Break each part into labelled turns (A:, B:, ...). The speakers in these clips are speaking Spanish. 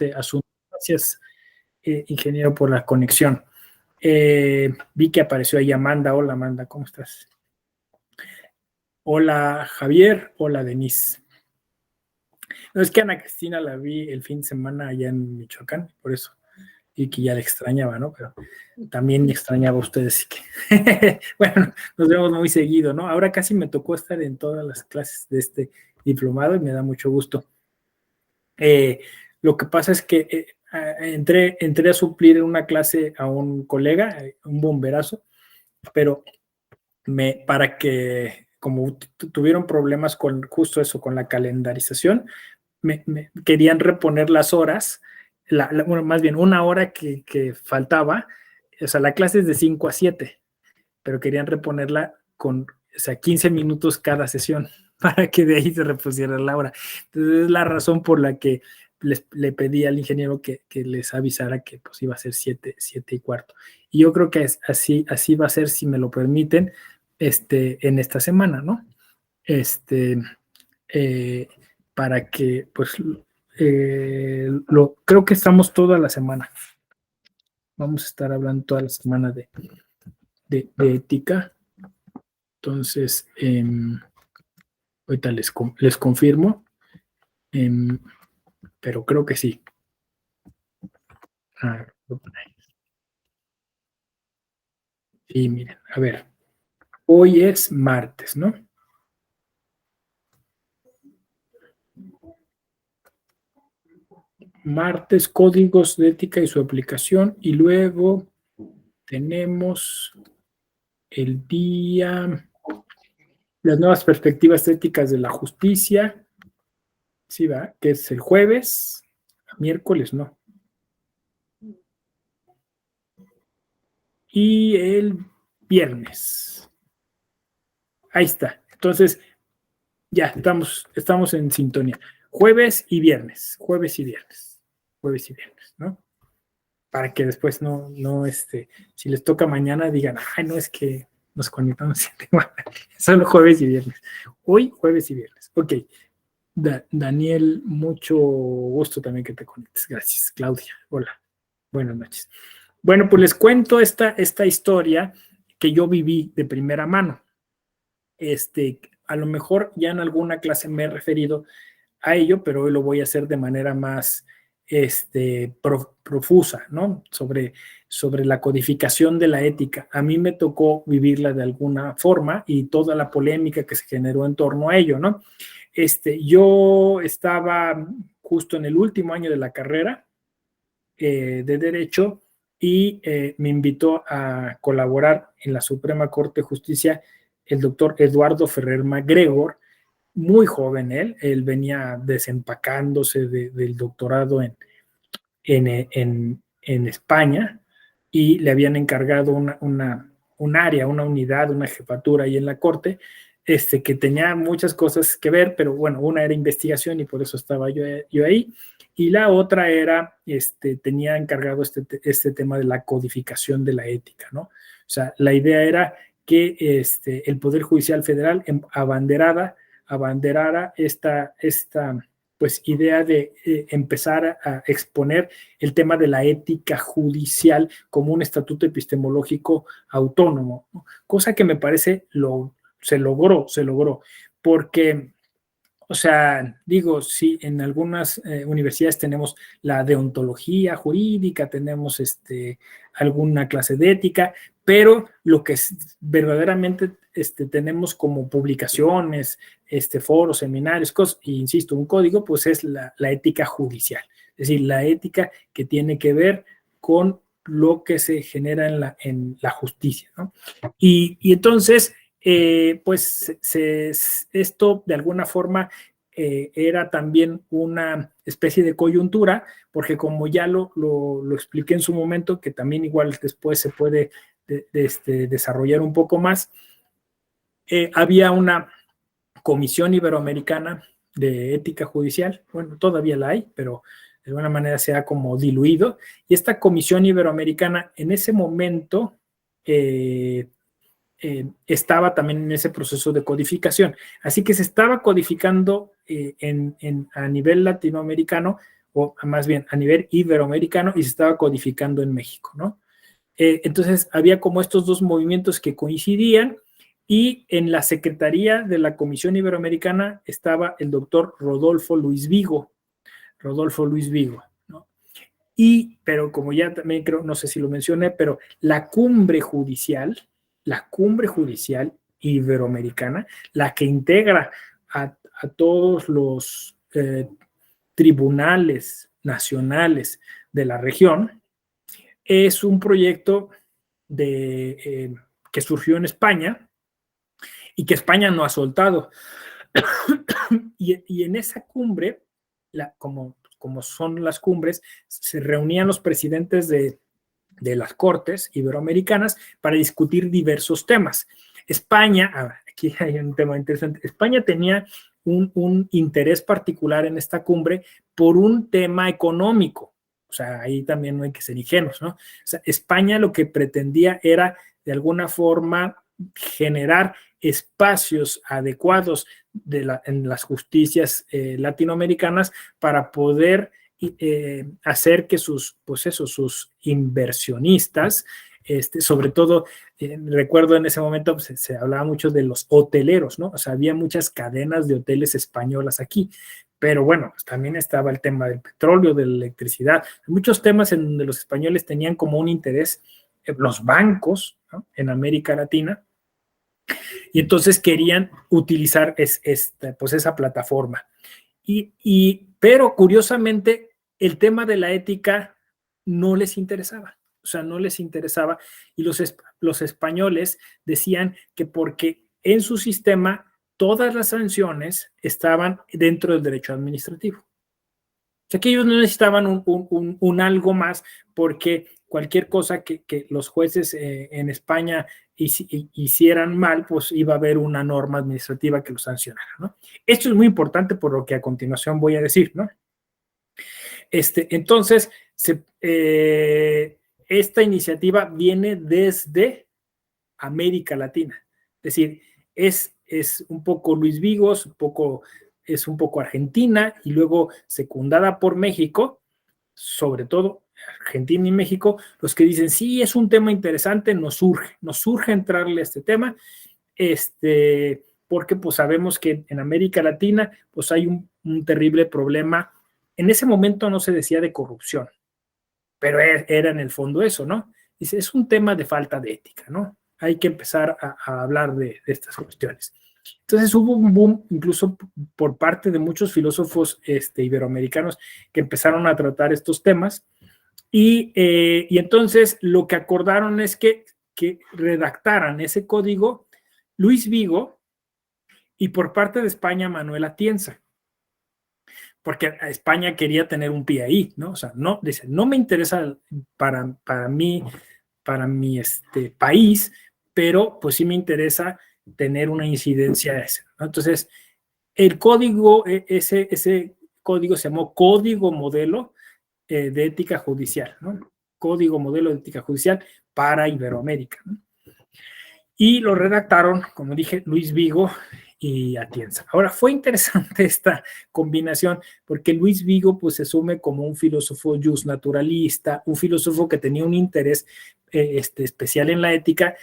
A: este asunto. Gracias, ingeniero, por la conexión. Vi que apareció ahí Amanda. Hola, Amanda, ¿cómo estás? Hola, Javier. Hola, Denise. No, es que Ana Cristina la vi el fin de semana allá en Michoacán, por eso, y que ya la extrañaba, ¿no? Pero también extrañaba a ustedes, y que, bueno, nos vemos muy seguido, ¿no? Ahora casi me tocó estar en todas las clases de este diplomado y me da mucho gusto. Lo que pasa es que entré a suplir en una clase a un colega, un bomberazo, pero para que, como tuvieron problemas con justo eso, con la calendarización, me querían reponer las horas, bueno, más bien una hora que faltaba. O sea, la clase es de 5 a 7, pero querían reponerla con, o sea, 15 minutos cada sesión para que de ahí se repusiera la hora. Entonces es la razón por la que le pedí al ingeniero que les avisara que pues iba a ser 7:15. Y yo creo que así va a ser, si me lo permiten, en esta semana, ¿no? Eh, para que, pues, creo que estamos toda la semana. Vamos a estar hablando toda la semana de ética. Entonces, ahorita les confirmo, pero creo que sí. Sí, miren, a ver, hoy es martes, ¿no? Martes, códigos de ética y su aplicación, y luego tenemos el día, las nuevas perspectivas éticas de la justicia, sí, va, que es el jueves, miércoles, no. Y el viernes. Ahí está. Entonces, ya estamos en sintonía. Jueves y viernes, ¿no? Para que después no, si les toca mañana digan, ay, no, es que nos conectamos solo jueves y viernes. Hoy, jueves y viernes. Ok. Daniel, mucho gusto también que te conectes. Gracias. Claudia, hola. Buenas noches. Bueno, pues les cuento esta historia que yo viví de primera mano. A lo mejor ya en alguna clase me he referido a ello, pero hoy lo voy a hacer de manera más profusa, ¿no? Sobre la codificación de la ética. A mí me tocó vivirla de alguna forma y toda la polémica que se generó en torno a ello, ¿no? Yo estaba justo en el último año de la carrera de Derecho y me invitó a colaborar en la Suprema Corte de Justicia el doctor Eduardo Ferrer MacGregor, muy joven él venía desempacándose del doctorado en España, y le habían encargado un área, una unidad, una jefatura ahí en la Corte, que tenía muchas cosas que ver, pero bueno, una era investigación y por eso estaba yo ahí, y la otra era, tenía encargado este tema de la codificación de la ética, ¿no? O sea, la idea era que el Poder Judicial Federal abanderara esta pues idea de empezar a exponer el tema de la ética judicial como un estatuto epistemológico autónomo, ¿no? Cosa que me parece se logró, porque, o sea, digo, sí, en algunas universidades tenemos la deontología jurídica, tenemos alguna clase de ética, pero lo que verdaderamente tenemos como publicaciones, foros, seminarios, cosas, e insisto, un código, pues es la ética judicial, es decir, la ética que tiene que ver con lo que se genera en la justicia, ¿no? Y entonces, pues esto de alguna forma era también una especie de coyuntura, porque como ya lo expliqué en su momento, que también igual después se puede desarrollar un poco más, había una Comisión Iberoamericana de Ética Judicial, bueno, todavía la hay, pero de alguna manera se ha como diluido, y esta Comisión Iberoamericana en ese momento estaba también en ese proceso de codificación, así que se estaba codificando a nivel latinoamericano o más bien a nivel iberoamericano, y se estaba codificando en México, ¿no? Entonces había como estos dos movimientos que coincidían, y en la Secretaría de la Comisión Iberoamericana estaba el doctor Rodolfo Luis Vigo, ¿no? Pero como ya también creo, no sé si lo mencioné, pero la cumbre judicial iberoamericana, la que integra a todos los tribunales nacionales de la región, es un proyecto que surgió en España y que España no ha soltado. Y en esa cumbre, como son las cumbres, se reunían los presidentes de las Cortes Iberoamericanas para discutir diversos temas. España, aquí hay un tema interesante, España tenía un interés particular en esta cumbre por un tema económico. O sea, ahí también no hay que ser ingenuos, ¿no? O sea, España lo que pretendía era, de alguna forma, generar espacios adecuados en las justicias latinoamericanas para poder hacer que sus inversionistas, sobre todo, recuerdo en ese momento se hablaba mucho de los hoteleros, ¿no? O sea, había muchas cadenas de hoteles españolas aquí, pero bueno, pues también estaba el tema del petróleo, de la electricidad, muchos temas en donde los españoles tenían como un interés, los bancos, ¿no? En América Latina, y entonces querían utilizar pues esa plataforma. Pero curiosamente, el tema de la ética no les interesaba. O sea, no les interesaba. Y los españoles decían que porque en su sistema todas las sanciones estaban dentro del derecho administrativo. O sea, que ellos no necesitaban un algo más, porque cualquier cosa que los jueces en España hicieran mal, pues iba a haber una norma administrativa que los sancionara, ¿no? Esto es muy importante por lo que a continuación voy a decir, ¿no? Entonces, esta iniciativa viene desde América Latina. Es decir, es un poco Luis Vigos, es un poco Argentina, y luego secundada por México, sobre todo Argentina y México, los que dicen, sí, es un tema interesante, nos surge entrarle a este tema, porque pues sabemos que en América Latina pues hay un terrible problema. En ese momento no se decía de corrupción, pero era en el fondo eso, ¿no? Dice, es un tema de falta de ética, ¿no? Hay que empezar a hablar de estas cuestiones. Entonces hubo un boom incluso por parte de muchos filósofos iberoamericanos que empezaron a tratar estos temas, y entonces lo que acordaron es que redactaran ese código Luis Vigo y por parte de España Manuel Atienza, porque España quería tener un pie ahí, ¿no? O sea, no, dice, no me interesa para mi país, pero pues sí me interesa tener una incidencia esa, ¿no? Entonces, el código, ese código se llamó Código Modelo de Ética Judicial, ¿no? Código Modelo de Ética Judicial para Iberoamérica, ¿no? Y lo redactaron, como dije, Luis Vigo y Atienza. Ahora, fue interesante esta combinación, porque Luis Vigo pues se asume como un filósofo justnaturalista, un filósofo que tenía un interés especial en la ética,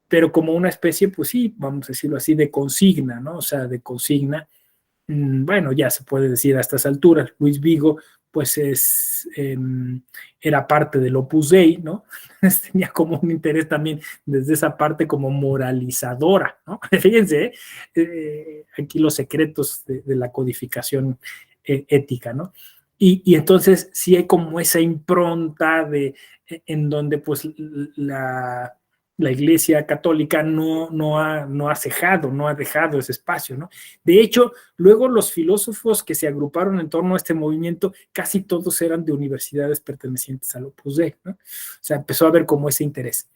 A: pero como una especie, pues sí, vamos a decirlo así, de consigna, ¿no? O sea, de consigna. Bueno, ya se puede decir a estas alturas, Luis Vigo, pues era parte del Opus Dei, ¿no? Tenía como un interés también desde esa parte como moralizadora, ¿no? Fíjense, aquí los secretos de la codificación ética, ¿no? Y entonces sí hay como esa impronta en donde pues la Iglesia Católica no ha cejado, no ha dejado ese espacio, ¿no? De hecho, luego los filósofos que se agruparon en torno a este movimiento, casi todos eran de universidades pertenecientes al Opus Dei, ¿no? O sea, empezó a haber como ese interés.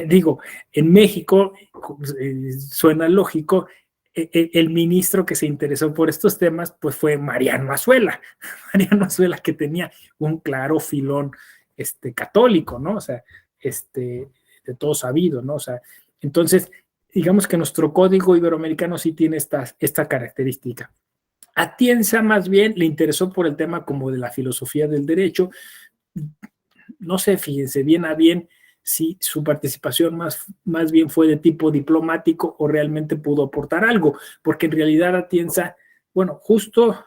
A: Digo, en México, suena lógico, el ministro que se interesó por estos temas, pues fue Mariano Azuela, Mariano Azuela, que tenía un claro filón católico, ¿no? O sea, de todo sabido, ¿no? O sea, entonces, digamos que nuestro código iberoamericano sí tiene esta característica. Atienza más bien le interesó por el tema como de la filosofía del derecho. No sé, fíjense bien a bien si su participación más bien fue de tipo diplomático o realmente pudo aportar algo, porque en realidad Atienza, bueno, justo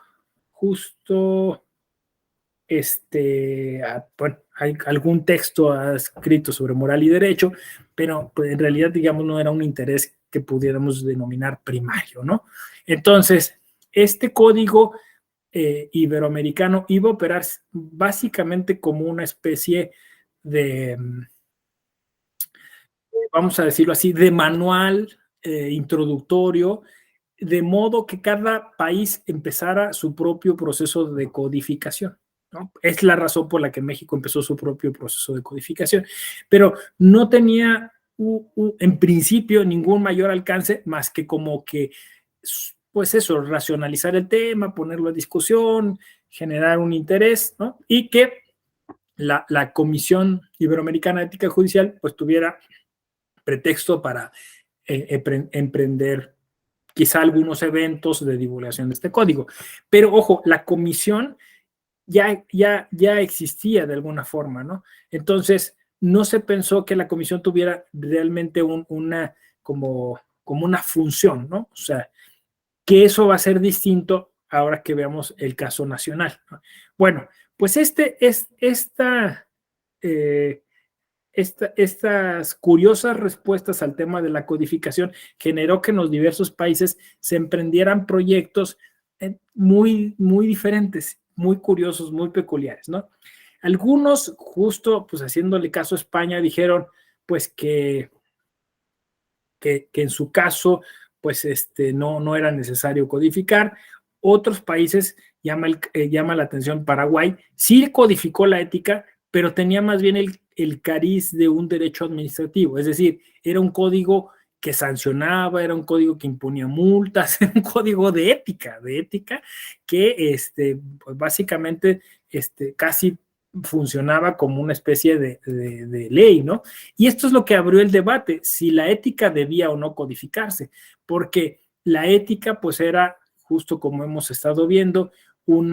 A: bueno, hay algún texto ha escrito sobre moral y derecho, pero pues, en realidad, digamos, no era un interés que pudiéramos denominar primario, ¿no? Entonces, este código iberoamericano iba a operar básicamente como una especie de, vamos a decirlo así, de manual introductorio, de modo que cada país empezara su propio proceso de codificación, ¿no? Es la razón por la que México empezó su propio proceso de codificación, pero no tenía en principio ningún mayor alcance más que como que, pues eso, racionalizar el tema, ponerlo a discusión, generar un interés, ¿no? Y que la Comisión Iberoamericana de Ética Judicial pues tuviera pretexto para emprender quizá algunos eventos de divulgación de este código. Pero ojo, la comisión ya existía de alguna forma, ¿no? Entonces, no se pensó que la comisión tuviera realmente como una función, ¿no? O sea, que eso va a ser distinto ahora que veamos el caso nacional, ¿no? Bueno, pues eh, estas curiosas respuestas al tema de la codificación generó que en los diversos países se emprendieran proyectos muy diferentes, muy curiosos, muy peculiares, ¿no? Algunos, justo pues haciéndole caso a España, dijeron pues que en su caso pues no era necesario codificar. Otros países, llama la atención Paraguay, sí codificó la ética, pero tenía más bien el cariz de un derecho administrativo, es decir, era un código que sancionaba, era un código que imponía multas, era un código de ética que pues básicamente casi funcionaba como una especie de ley, ¿no? Y esto es lo que abrió el debate, si la ética debía o no codificarse, porque la ética pues era, justo como hemos estado viendo, un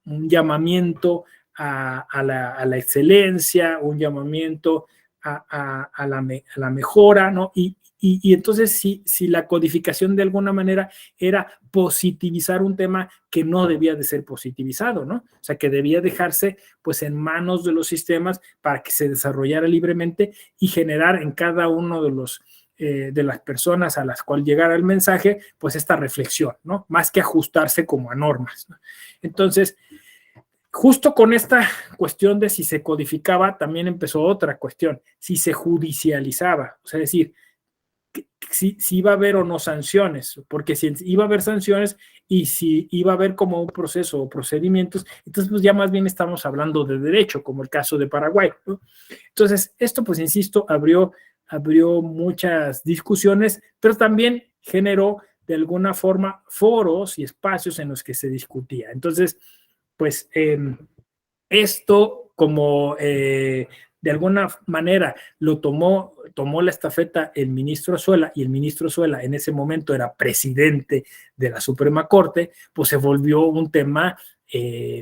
A: llamamiento a la excelencia, un llamamiento a la mejora, ¿no? Y entonces si la codificación de alguna manera era positivizar un tema que no debía de ser positivizado, ¿no? O sea, que debía dejarse pues en manos de los sistemas para que se desarrollara libremente y generar en cada uno de las personas a las cuales llegara el mensaje, pues esta reflexión, ¿no? Más que ajustarse como a normas, ¿no? Entonces, justo con esta cuestión de si se codificaba, también empezó otra cuestión, si se judicializaba, o sea, es decir, si iba a haber o no sanciones, porque si iba a haber sanciones y si iba a haber como un proceso o procedimientos, entonces pues ya más bien estamos hablando de derecho, como el caso de Paraguay, ¿no? Entonces, esto pues insisto, abrió muchas discusiones, pero también generó de alguna forma foros y espacios en los que se discutía. Entonces, pues esto como de alguna manera tomó la estafeta el ministro Azuela, y el ministro Azuela en ese momento era presidente de la Suprema Corte, pues se volvió un tema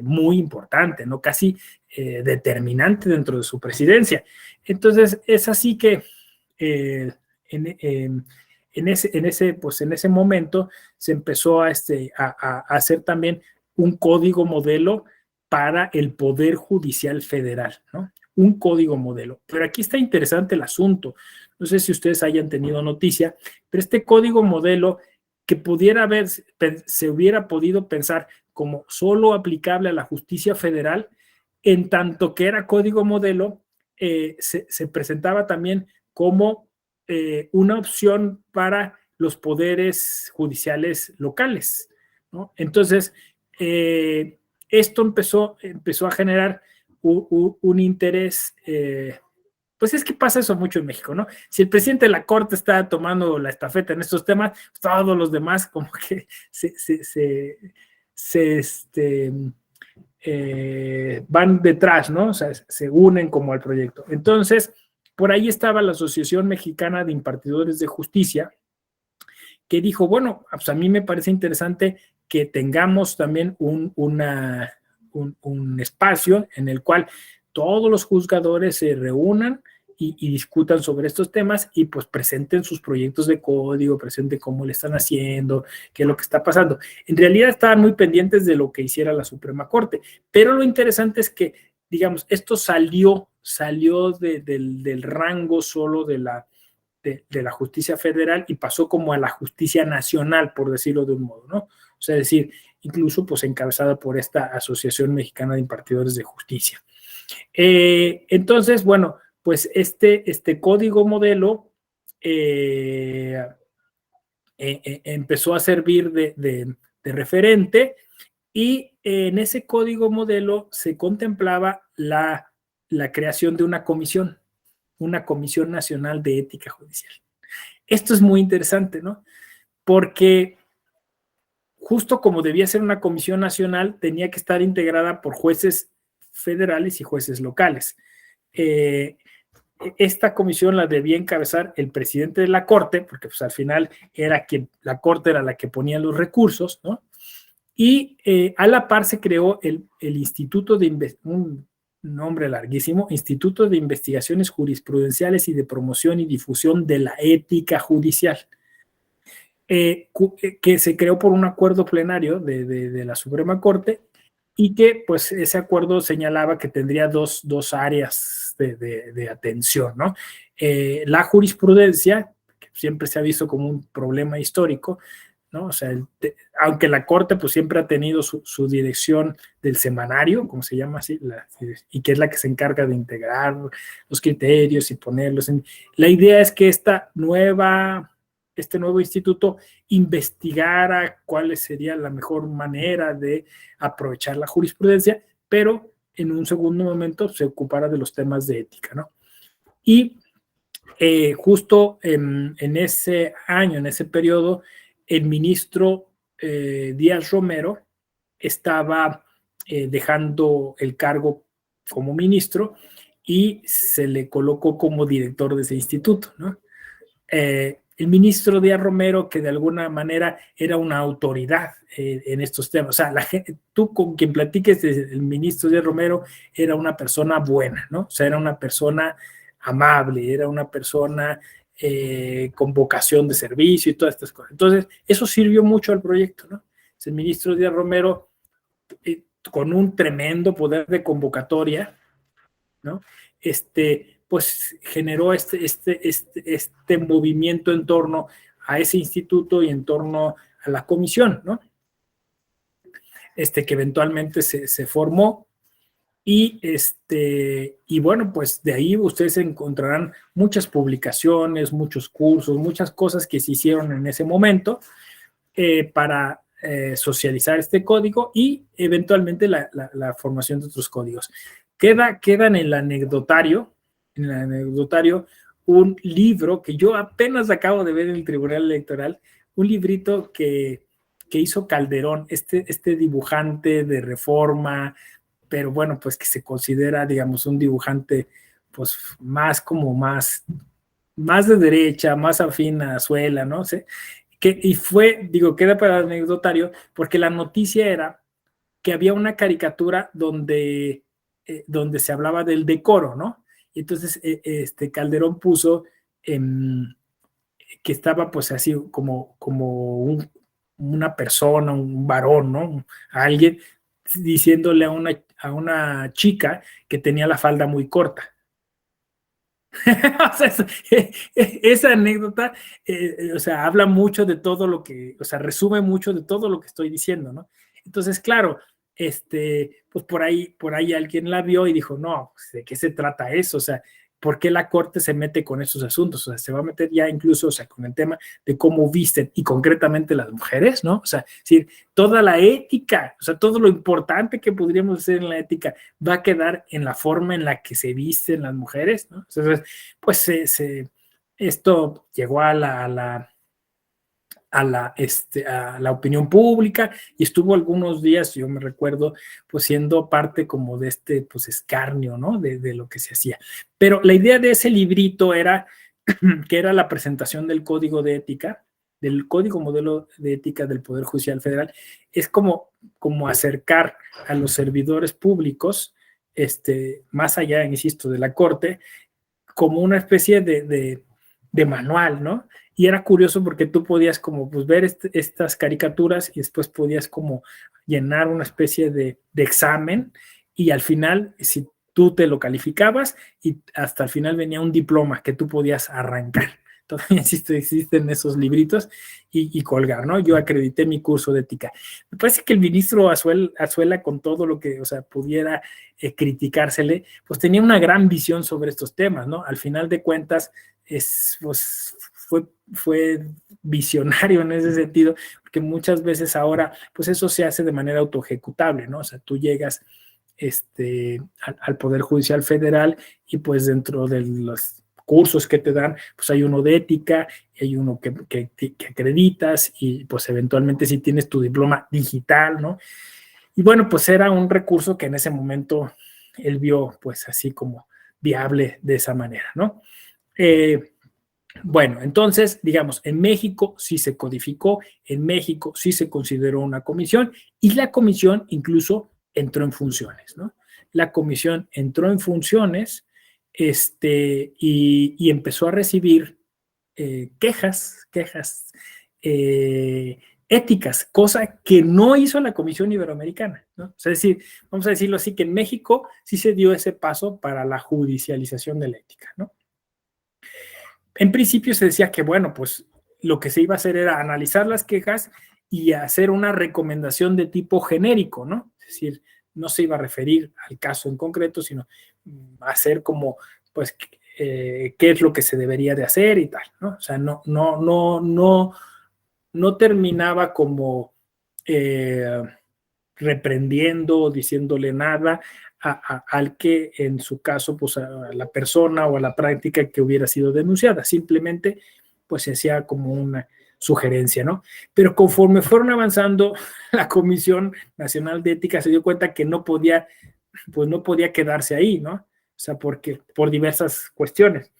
A: muy importante, ¿no? Casi determinante dentro de su presidencia. Entonces, es así que pues en ese momento se empezó a hacer también un código modelo para el Poder Judicial Federal, ¿no? Un código modelo. Pero aquí está interesante el asunto. No sé si ustedes hayan tenido noticia, pero este código modelo que se hubiera podido pensar como solo aplicable a la justicia federal, en tanto que era código modelo, se presentaba también como una opción para los poderes judiciales locales, ¿no? Entonces, esto empezó a generar un interés, pues es que pasa eso mucho en México, ¿no? Si el presidente de la Corte está tomando la estafeta en estos temas, todos los demás como que van detrás, ¿no? O sea, se unen como al proyecto. Entonces, por ahí estaba la Asociación Mexicana de Impartidores de Justicia, que dijo, bueno, pues a mí me parece interesante que tengamos también un espacio en el cual todos los juzgadores se reúnan y discutan sobre estos temas y pues presenten sus proyectos de código, presenten cómo le están haciendo, qué es lo que está pasando. En realidad estaban muy pendientes de lo que hiciera la Suprema Corte, pero lo interesante es que, digamos, esto salió del rango solo de la justicia federal y pasó como a la justicia nacional, por decirlo de un modo, ¿no? O sea, es decir, incluso pues encabezada por esta Asociación Mexicana de Impartidores de Justicia. Entonces, bueno, pues este código modelo empezó a servir de referente y en ese código modelo se contemplaba la creación de una comisión nacional de ética judicial. Esto es muy interesante, ¿no? Porque justo como debía ser una comisión nacional, tenía que estar integrada por jueces federales y jueces locales. Esta comisión la debía encabezar el presidente de la Corte, porque pues al final la Corte era la que ponía los recursos, ¿no? Y a la par se creó el Instituto un nombre larguísimo, Instituto de Investigaciones Jurisprudenciales y de Promoción y Difusión de la Ética Judicial, que se creó por un acuerdo plenario de la Suprema Corte y que pues ese acuerdo señalaba que tendría dos áreas de atención, ¿no? La jurisprudencia, que siempre se ha visto como un problema histórico, ¿no? O sea, aunque la Corte pues siempre ha tenido su dirección del semanario, como se llama así, y que es la que se encarga de integrar los criterios y ponerlos en... La idea es que este nuevo instituto investigara cuál sería la mejor manera de aprovechar la jurisprudencia, pero en un segundo momento se ocupara de los temas de ética, ¿no? Y justo en ese año, en ese periodo, el ministro Díaz Romero estaba dejando el cargo como ministro y se le colocó como director de ese instituto, ¿no? El ministro Díaz Romero, que de alguna manera era una autoridad en estos temas. O sea, tú con quien platiques del ministro Díaz Romero era una persona buena, ¿no? O sea, era una persona amable, era una persona con vocación de servicio y todas estas cosas. Entonces, eso sirvió mucho al proyecto, ¿no? El ministro Díaz Romero, con un tremendo poder de convocatoria, ¿no? Pues generó este movimiento en torno a ese instituto y en torno a la comisión, ¿no? Que eventualmente se formó y bueno, pues de ahí ustedes encontrarán muchas publicaciones, muchos cursos, muchas cosas que se hicieron en ese momento para socializar este código y eventualmente la formación de otros códigos. Queda en el anecdotario un libro que yo apenas acabo de ver en el Tribunal Electoral, un librito que hizo Calderón, este dibujante de Reforma, pero bueno, pues que se considera, digamos, un dibujante pues más de derecha, más afín a Azuela, ¿no? sé y queda para el anecdotario, porque la noticia era que había una caricatura donde se hablaba del decoro, ¿no? Y entonces Calderón puso que estaba pues así como una persona, un varón, ¿no? Alguien diciéndole a una chica que tenía la falda muy corta. O sea, esa anécdota, o sea, habla mucho de todo lo que, o sea, resume mucho de todo lo que estoy diciendo, ¿no? Entonces, claro, pues por ahí alguien la vio y dijo, no, pues, ¿de qué se trata eso? O sea, ¿por qué la Corte se mete con esos asuntos? O sea, se va a meter ya incluso, o sea, con el tema de cómo visten y concretamente las mujeres, ¿no? O sea, es decir, toda la ética, o sea, todo lo importante que podríamos hacer en la ética va a quedar en la forma en la que se visten las mujeres, ¿no? Entonces, pues esto llegó a la opinión pública y estuvo algunos días, yo me recuerdo, pues siendo parte como de pues escarnio, ¿no? De lo que se hacía. Pero la idea de ese librito era que era la presentación del código de ética del Código Modelo de Ética del Poder Judicial Federal es como acercar a los servidores públicos, más allá, insisto, de la Corte, como una especie de manual, ¿no? Y era curioso porque tú podías como pues ver estas caricaturas y después podías como llenar una especie de examen y al final, si tú te lo calificabas y hasta el final venía un diploma que tú podías arrancar. Todavía existen esos libritos y colgar, ¿no? Yo acredité mi curso de ética. Me parece que el ministro Azuela con todo lo que, o sea, pudiera criticársele, pues tenía una gran visión sobre estos temas, ¿no? Al final de cuentas, pues, fue visionario en ese sentido, porque muchas veces ahora, pues eso se hace de manera autoejecutable, ¿no? O sea, tú llegas al Poder Judicial Federal y pues dentro de los cursos que te dan, pues hay uno de ética, hay uno que acreditas y pues eventualmente si tienes tu diploma digital, ¿no? Y bueno, pues era un recurso que en ese momento él vio pues así como viable de esa manera, ¿no? Bueno, entonces, digamos, en México sí se codificó, en México sí se consideró una comisión y la comisión incluso entró en funciones, ¿no? La comisión entró en funciones y empezó a recibir quejas eh, éticas, cosa que no hizo la Comisión Iberoamericana, ¿no? O sea, es decir, vamos a decirlo así, que en México sí se dio ese paso para la judicialización de la ética, ¿no? En principio se decía que, bueno, pues lo que se iba a hacer era analizar las quejas y hacer una recomendación de tipo genérico, ¿no? Es decir, no se iba a referir al caso en concreto, sino hacer como, pues, qué es lo que se debería de hacer y tal, ¿no? O sea, no terminaba como reprendiendo o diciéndole nada al que en su caso, pues a la persona o a la práctica que hubiera sido denunciada. Simplemente, pues se hacía como una sugerencia, ¿no? Pero conforme fueron avanzando, la Comisión Nacional de Ética se dio cuenta que pues no podía quedarse ahí, ¿no? O sea, porque por diversas cuestiones,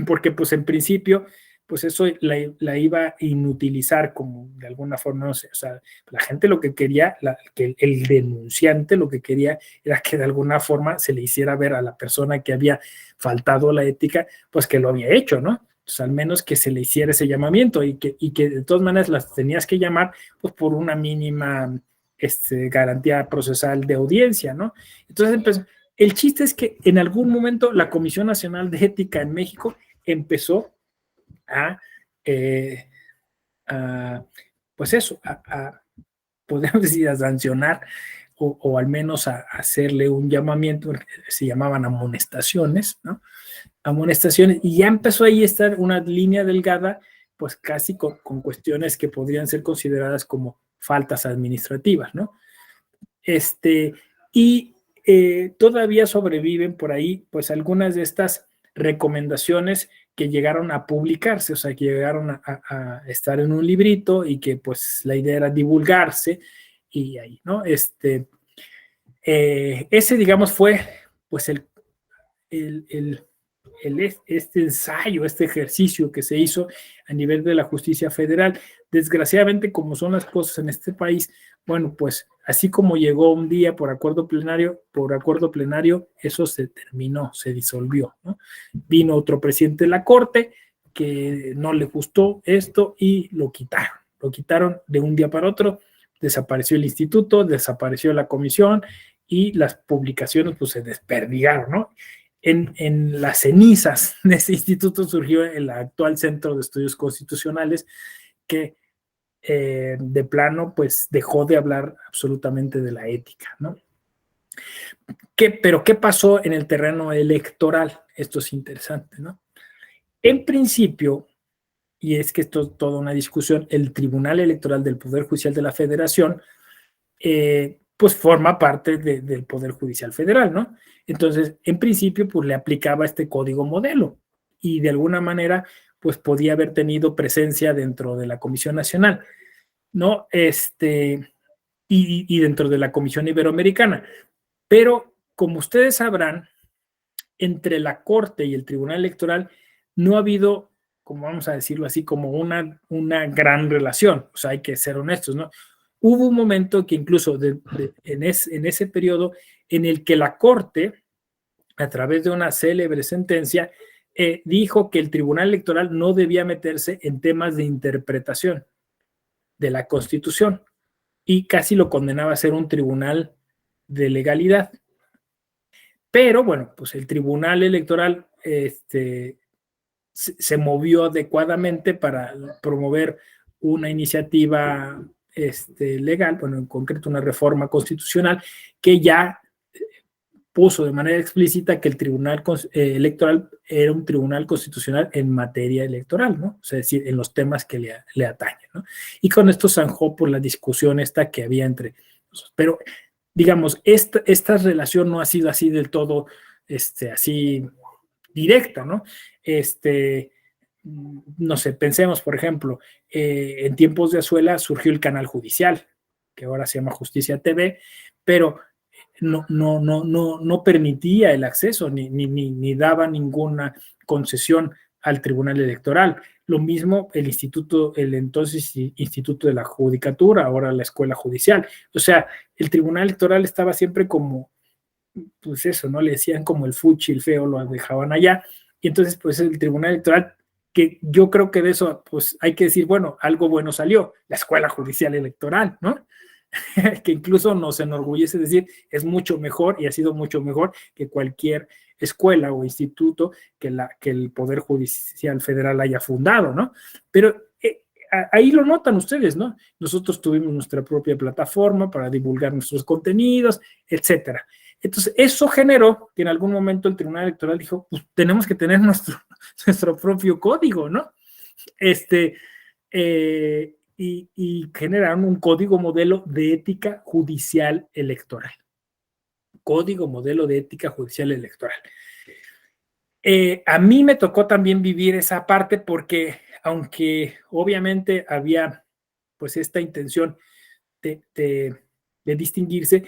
A: porque pues en principio pues eso la iba a inutilizar como de alguna forma, no sé, o sea, la gente lo que quería, que el denunciante lo que quería era que de alguna forma se le hiciera ver a la persona que había faltado a la ética, pues que lo había hecho, ¿no? Entonces, al menos que se le hiciera ese llamamiento y que de todas maneras las tenías que llamar pues por una mínima garantía procesal de audiencia, ¿no? Entonces, pues, el chiste es que en algún momento la Comisión Nacional de Ética en México empezó a, eh, a pues eso, podemos decir, a sancionar o al menos a hacerle un llamamiento, se llamaban amonestaciones, ¿no? Amonestaciones, y ya empezó ahí a estar una línea delgada, pues casi con cuestiones que podrían ser consideradas como faltas administrativas, ¿no? Y todavía sobreviven por ahí, pues algunas de estas recomendaciones que llegaron a publicarse, o sea, que llegaron a estar en un librito y que pues la idea era divulgarse y ahí, ¿no? Ese, digamos, fue pues el, el, este ensayo, este ejercicio que se hizo a nivel de la justicia federal. Desgraciadamente, como son las cosas en este país, bueno, pues así como llegó un día por acuerdo plenario, eso se terminó, se disolvió, ¿no? Vino otro presidente de la Corte que no le gustó esto y lo quitaron de un día para otro, desapareció el instituto, desapareció la comisión y las publicaciones pues se desperdigaron, ¿no? En las cenizas de ese instituto surgió el actual Centro de Estudios Constitucionales que de plano pues dejó de hablar absolutamente de la ética, ¿no? Pero ¿qué pasó en el terreno electoral? Esto es interesante, ¿no? En principio, y es que esto es toda una discusión, el Tribunal Electoral del Poder Judicial de la Federación pues forma parte del Poder Judicial Federal, ¿no? Entonces, en principio, pues le aplicaba este código modelo y de alguna manera, pues podía haber tenido presencia dentro de la Comisión Nacional, ¿no? Y dentro de la Comisión Iberoamericana. Pero, como ustedes sabrán, entre la Corte y el Tribunal Electoral no ha habido como vamos a decirlo así, como una gran relación. O sea, hay que ser honestos, ¿no? Hubo un momento que incluso en ese periodo en el que la Corte, a través de una célebre sentencia, dijo que el Tribunal Electoral no debía meterse en temas de interpretación de la Constitución y casi lo condenaba a ser un tribunal de legalidad. Pero bueno, pues el Tribunal Electoral se movió adecuadamente para promover una iniciativa legal, bueno, en concreto una reforma constitucional que ya puso de manera explícita que el Tribunal Electoral era un tribunal constitucional en materia electoral, ¿no? O sea, es decir, en los temas que le atañen, ¿no? Y con esto zanjó por la discusión esta que había entre... Pero, digamos, esta relación no ha sido así del todo, así directa, ¿no? No sé, pensemos, por ejemplo, en tiempos de Azuela surgió el canal judicial, que ahora se llama Justicia TV, pero no permitía el acceso ni daba ninguna concesión al Tribunal Electoral. Lo mismo el entonces Instituto de la Judicatura, ahora la Escuela Judicial. O sea, el Tribunal Electoral estaba siempre como, pues eso, ¿no? Le decían como el fuchi, el feo, lo dejaban allá. Y entonces, pues el Tribunal Electoral, que yo creo que de eso, pues hay que decir, bueno, algo bueno salió, la Escuela Judicial Electoral, ¿no? Que incluso nos enorgullece decir es mucho mejor y ha sido mucho mejor que cualquier escuela o instituto que el Poder Judicial Federal haya fundado, ¿no? Pero ahí lo notan ustedes, ¿no? Nosotros tuvimos nuestra propia plataforma para divulgar nuestros contenidos, etcétera. Entonces, eso generó que en algún momento el Tribunal Electoral dijo, pues tenemos que tener nuestro propio código, ¿no? Y generaron un código modelo de ética judicial electoral. Código modelo de ética judicial electoral. A mí me tocó también vivir esa parte porque, aunque obviamente había pues esta intención de distinguirse,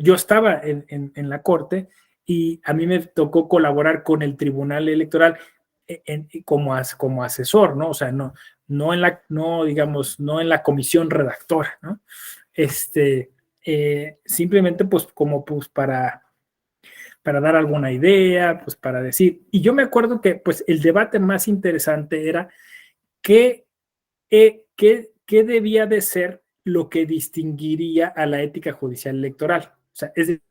A: yo estaba en la corte y a mí me tocó colaborar con el Tribunal Electoral como asesor, ¿no? O sea, digamos, no en la comisión redactora, ¿no? Simplemente pues como pues para dar alguna idea, pues para decir, y yo me acuerdo que pues el debate más interesante era qué, qué debía de ser lo que distinguiría a la ética judicial electoral. O sea, es decir,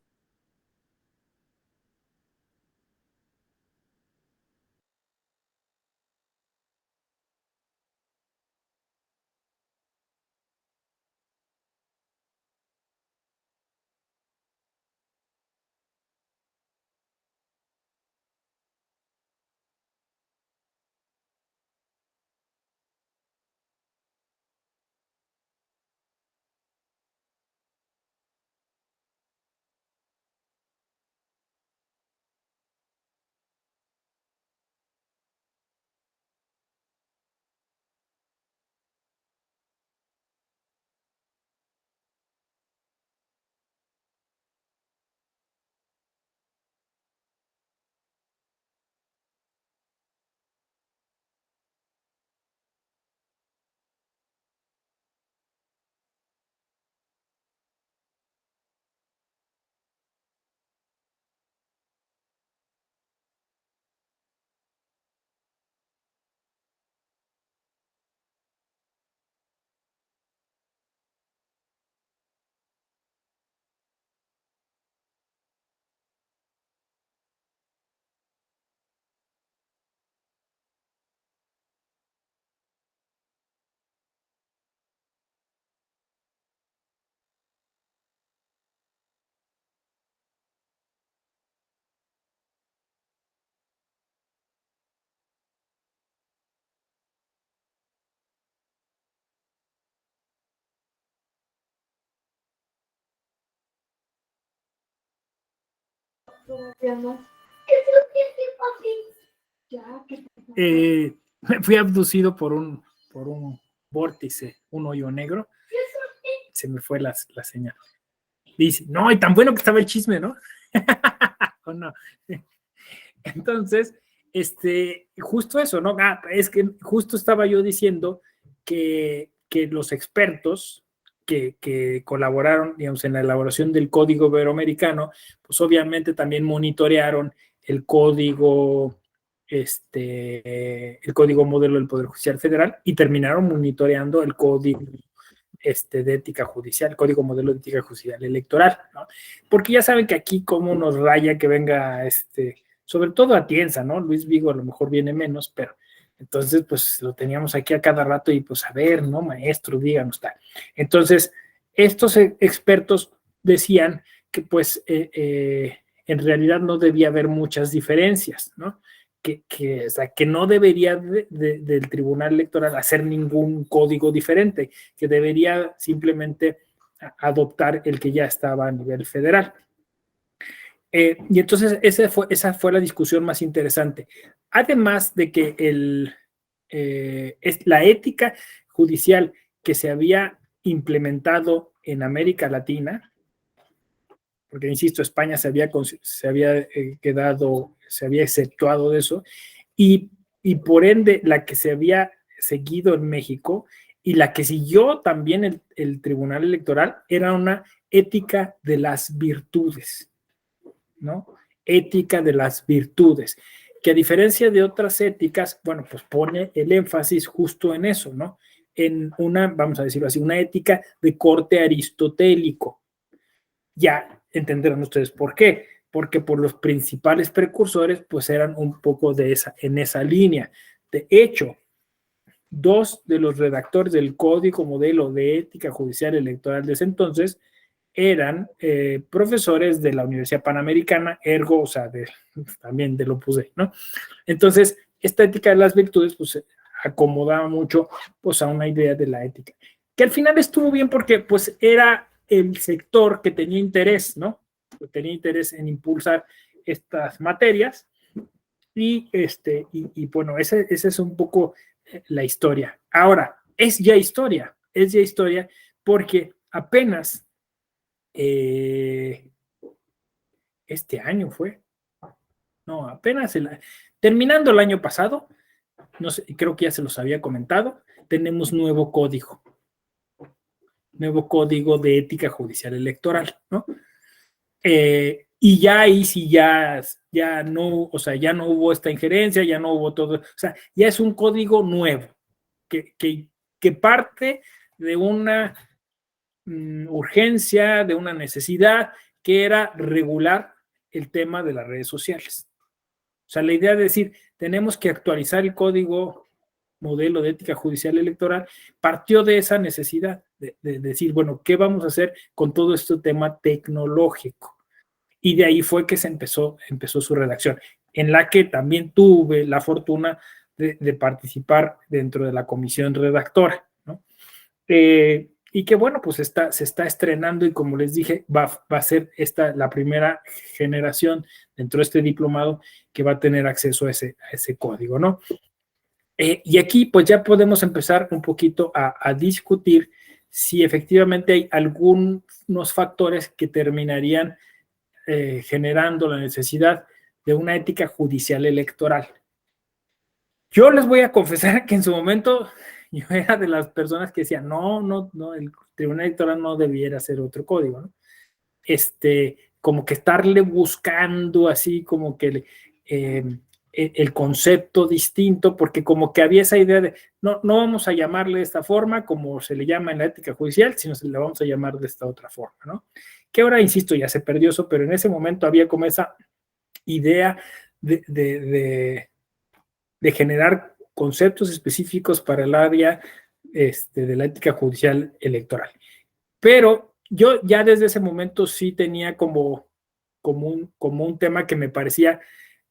A: me fui abducido por un vórtice, un hoyo negro, se me fue la señal. Dice, no, y tan bueno que estaba el chisme, ¿no? ¿O no? Entonces, justo eso, ¿no? Es que justo estaba yo diciendo que los expertos que colaboraron, digamos, en la elaboración del Código Iberoamericano, pues obviamente también monitorearon el código, el código modelo del Poder Judicial Federal y terminaron monitoreando el código de ética judicial, código modelo de ética judicial electoral, ¿no? Porque ya saben que aquí como nos raya que venga, sobre todo Atienza, ¿no? Luis Vigo a lo mejor viene menos, pero entonces pues lo teníamos aquí a cada rato y pues a ver, ¿no? Maestro, díganos tal. Entonces, estos expertos decían que pues en realidad no debía haber muchas diferencias, ¿no? O sea, que no debería del Tribunal Electoral hacer ningún código diferente, que debería simplemente adoptar el que ya estaba a nivel federal. Y entonces esa fue la discusión más interesante. Además de que la ética judicial que se había implementado en América Latina, porque insisto, España se había exceptuado de eso, y por ende la que se había seguido en México y la que siguió también el Tribunal Electoral era una ética de las virtudes, ¿no? Ética de las virtudes, que a diferencia de otras éticas, bueno, pues pone el énfasis justo en eso, ¿no? En una, vamos a decirlo así, una ética de corte aristotélico. Ya entenderán ustedes por qué, porque por los principales precursores, pues eran un poco en esa línea. De hecho, dos de los redactores del Código Modelo de Ética Judicial Electoral de ese entonces eran profesores de la Universidad Panamericana, ergo, o sea, también del Opus Dei, ¿no? Entonces, esta ética de las virtudes, pues, acomodaba mucho, pues, a una idea de la ética, que al final estuvo bien porque, pues, era el sector que tenía interés, ¿no? Tenía interés en impulsar estas materias y, bueno, esa es un poco la historia. Ahora, es ya historia porque apenas este año fue, no, apenas terminando el año pasado, no sé, creo que ya se los había comentado, tenemos nuevo código de ética judicial electoral, ¿no? Y ya ahí sí ya no, o sea, ya no hubo esta injerencia, ya no hubo todo, o sea, ya es un código nuevo que parte de una urgencia, de una necesidad que era regular el tema de las redes sociales. O sea, la idea de decir, tenemos que actualizar el código modelo de ética judicial electoral, partió de esa necesidad de decir, bueno, ¿qué vamos a hacer con todo este tema tecnológico? Y de ahí fue que se empezó su redacción, en la que también tuve la fortuna de participar dentro de la comisión redactora, ¿no? Y que bueno, pues se está estrenando y como les dije, va a ser la primera generación dentro de este diplomado que va a tener acceso a ese código, ¿no? Y aquí pues ya podemos empezar un poquito a discutir si efectivamente hay algunos factores que terminarían generando la necesidad de una ética judicial electoral. Yo les voy a confesar que en su momento yo era de las personas que decían, no, el Tribunal Electoral no debiera ser otro código, ¿no? Como que estarle buscando así como que el concepto distinto, porque como que había esa idea de, no vamos a llamarle de esta forma como se le llama en la ética judicial, sino se le vamos a llamar de esta otra forma, ¿no? Que ahora, insisto, ya se perdió eso, pero en ese momento había como esa idea de generar conceptos específicos para el área de la ética judicial electoral. Pero yo ya desde ese momento sí tenía como un tema que me parecía,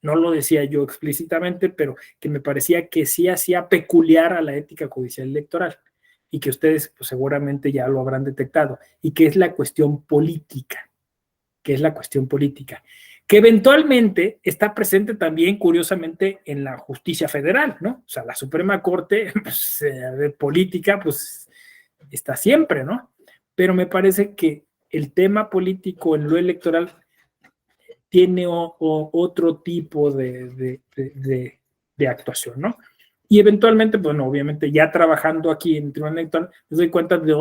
A: no lo decía yo explícitamente, pero que me parecía que sí hacía peculiar a la ética judicial electoral y que ustedes pues, seguramente ya lo habrán detectado, y que es la cuestión política, que eventualmente está presente también, curiosamente, en la justicia federal, ¿no? O sea, la Suprema Corte pues, de política, pues, está siempre, ¿no? Pero me parece que el tema político en lo electoral tiene otro tipo de de actuación, ¿no? Y eventualmente, bueno, obviamente ya trabajando aquí en el Tribunal Electoral, me doy cuenta de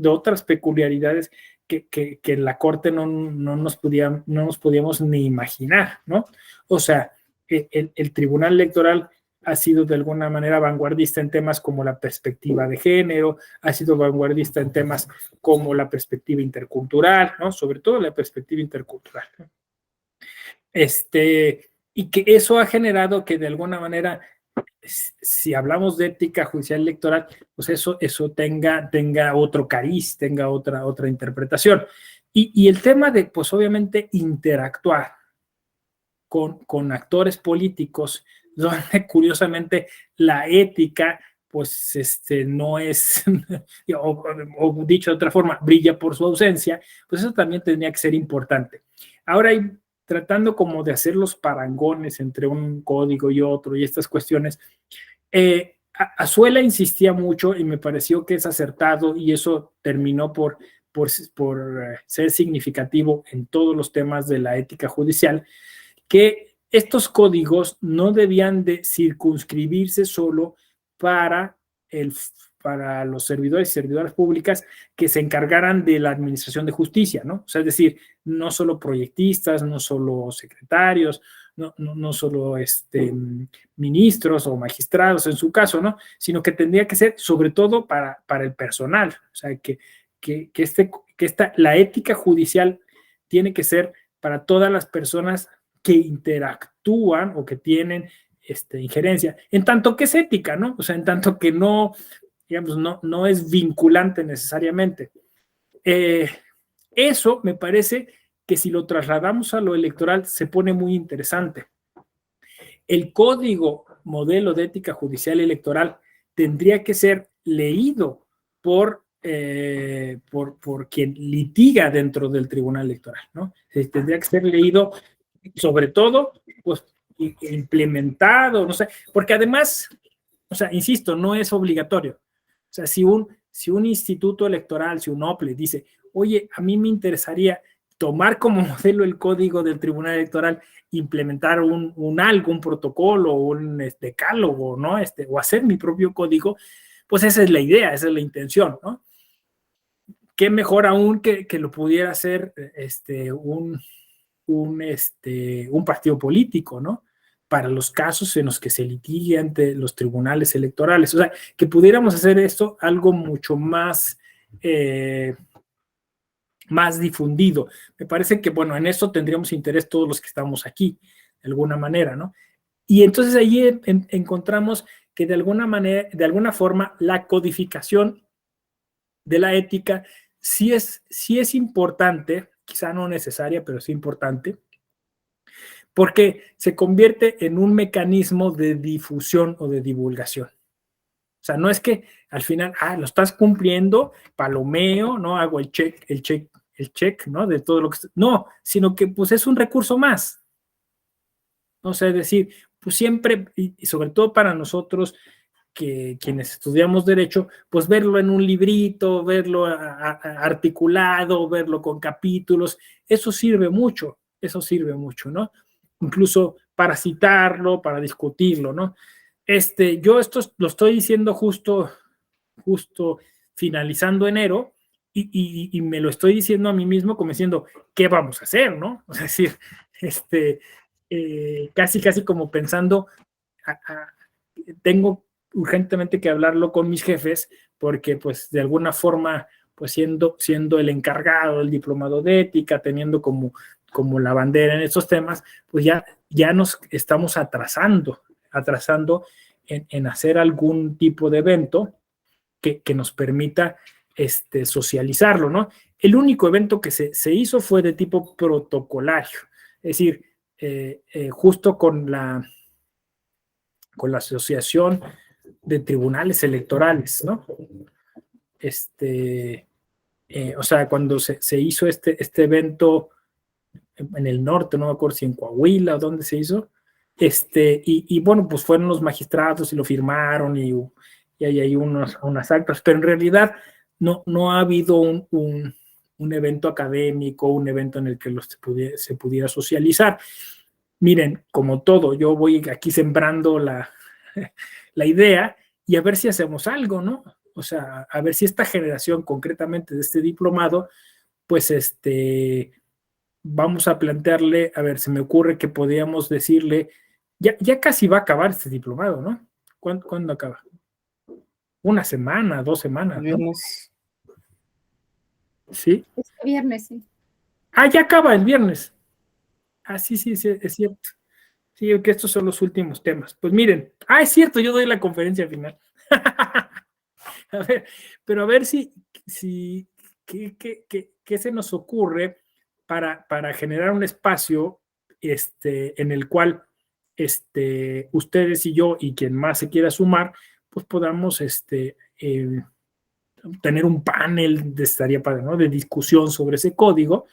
A: otras peculiaridades que en la Corte no nos podíamos ni imaginar, ¿no? O sea, el Tribunal Electoral ha sido de alguna manera vanguardista en temas como la perspectiva de género, ha sido vanguardista en temas como la perspectiva intercultural, ¿no? Sobre todo la perspectiva intercultural, ¿no? Y que eso ha generado que de alguna manera, si hablamos de ética judicial electoral, pues eso tenga otro cariz, tenga otra interpretación. Y el tema de, pues obviamente, interactuar con actores políticos, donde curiosamente la ética, pues no es, o dicho de otra forma, brilla por su ausencia, pues eso también tendría que ser importante. Ahora, tratando como de hacer los parangones entre un código y otro y estas cuestiones, Azuela insistía mucho y me pareció que es acertado y eso terminó por ser significativo en todos los temas de la ética judicial, que estos códigos no debían de circunscribirse solo para los servidores y servidoras públicas que se encargaran de la administración de justicia, ¿no? O sea, es decir, no solo proyectistas, no solo secretarios, no solo ministros o magistrados en su caso, ¿no? Sino que tendría que ser sobre todo para el personal, o sea, la ética judicial tiene que ser para todas las personas que interactúan o que tienen injerencia, en tanto que es ética, ¿no? O sea, en tanto que no, digamos, no es vinculante necesariamente. Eso me parece que si lo trasladamos a lo electoral se pone muy interesante. El código modelo de ética judicial electoral tendría que ser leído por quien litiga dentro del tribunal electoral, ¿no? Tendría que ser leído sobre todo, pues, implementado, no sé, porque además, o sea, insisto, no es obligatorio. O sea, si un instituto electoral, si un OPLE dice, oye, a mí me interesaría tomar como modelo el código del Tribunal Electoral, implementar un protocolo, un decálogo, ¿no? O hacer mi propio código, pues esa es la idea, esa es la intención, ¿no? Qué mejor aún que lo pudiera hacer un partido político, ¿no? Para los casos en los que se litigue ante los tribunales electorales. O sea, que pudiéramos hacer esto algo mucho más difundido. Me parece que, bueno, en eso tendríamos interés todos los que estamos aquí, de alguna manera, ¿no? Y entonces ahí encontramos que de alguna forma, la codificación de la ética sí es importante, quizá no necesaria, pero sí importante, porque se convierte en un mecanismo de difusión o de divulgación. O sea, no es que al final, lo estás cumpliendo, palomeo, ¿no? Hago el check, ¿no? De todo lo que... No, sino que pues es un recurso más. O sea, es decir, pues siempre, y sobre todo para nosotros, que quienes estudiamos derecho, pues verlo en un librito, verlo articulado, verlo con capítulos, eso sirve mucho, ¿no? Incluso para citarlo, para discutirlo, ¿no? Yo esto lo estoy diciendo justo finalizando enero y me lo estoy diciendo a mí mismo como diciendo, ¿qué vamos a hacer, no? O sea, es decir, casi como pensando, tengo urgentemente que hablarlo con mis jefes porque pues de alguna forma pues siendo el encargado del diplomado de ética, teniendo como la bandera en estos temas, pues ya nos estamos atrasando en hacer algún tipo de evento que nos permita socializarlo, ¿no? El único evento que se hizo fue de tipo protocolario, es decir, justo con la Asociación de Tribunales Electorales, ¿no? O sea, cuando se hizo este evento en el norte, no me acuerdo si en Coahuila o dónde se hizo, y bueno, pues fueron los magistrados y lo firmaron y hay unas actas, pero en realidad no ha habido un evento académico, un evento en el que se pudiera socializar. Miren, como todo, yo voy aquí sembrando la idea y a ver si hacemos algo, ¿no? O sea, a ver si esta generación concretamente de este diplomado, pues vamos a plantearle, a ver, se me ocurre que podríamos decirle, ya casi va a acabar este diplomado, ¿no? ¿Cuándo acaba? Una semana, 2 semanas, ¿no?
B: Viernes.
A: Sí.
C: Este viernes, sí.
A: Ah, ya acaba el viernes. Ah, sí, es cierto. Sí, que estos son los últimos temas. Pues miren, es cierto, yo doy la conferencia final. A ver, pero a ver qué se nos ocurre para generar un espacio en el cual ustedes y yo y quien más se quiera sumar, pues podamos tener un panel estaría padre, ¿no? De discusión sobre ese código.